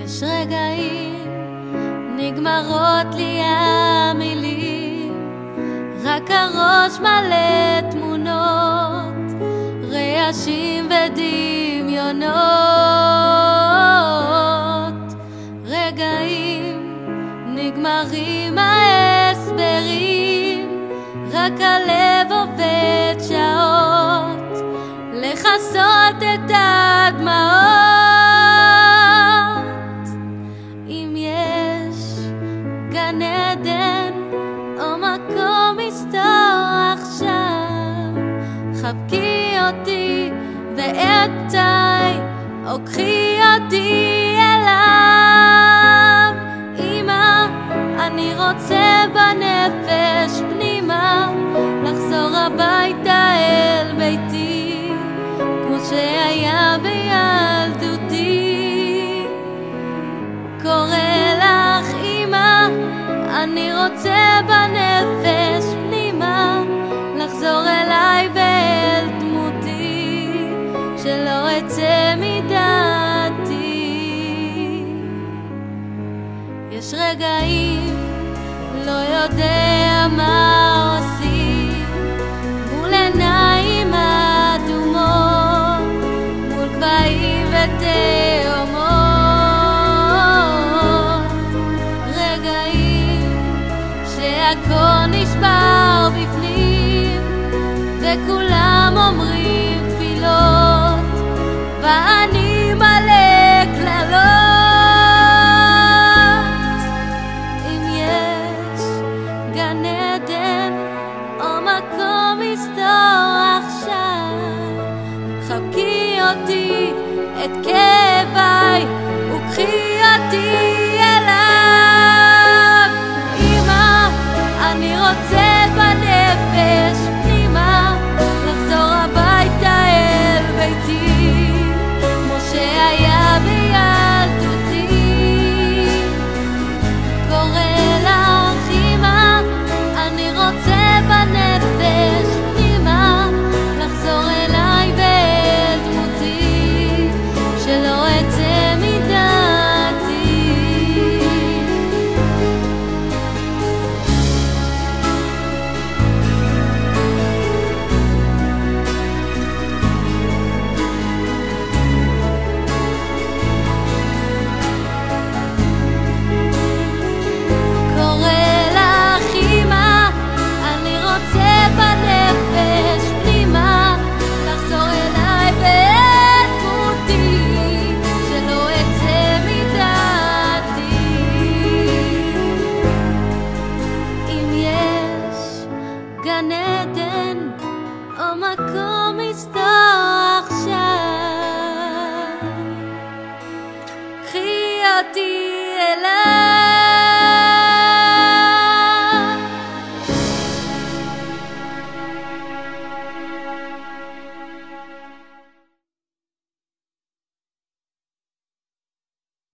יש רגעים, נגמרות לי המילים, רק הראש מלא תמונות, רעשים ודמיונות. רגעים, נגמרים ההסברים, רק הלב עובד שעות, לכסות את הדמעות. אם יש גן עדן או מקום מסתור עכשיו, חבקי אותי ואיתי, או קחי אותי אליו. אמא, אני רוצה בנפש פנימה, לחזור הביתה אל ביתי, כמו שהיה בילדותי. קורא לך אמא, אני רוצה בנפש פנימה, לחזור אליי ואל דמותי, שלא אצא מדעתי. יש רגעים, לא יודע מה עושים, מול עיניים אדומות, מול גבהים ותאומות. רגעים שהכל נשבר בפנים, וכולם אומרים תפילות, ואני מלא קללות. אם יש גן עדן או מקום מסתור עכשיו, חבקי אותי את כאביי, וקחי אותי אליו. אמא, אני רוצה בנפש פנימה, לחזור הביתה אל ביתי, כמו שהיה בילדותי. קורא לך אמא, אני רוצה בנפש פנימה, לחזור אליי ואל דמותי, שלא אצא מדעתי. קורא לך אמא, אני רוצה בנפש פנימה, לחזור אליי ואל דמותי, שלא אצא מדעתי. אם יש גן עדן או מקום מסתור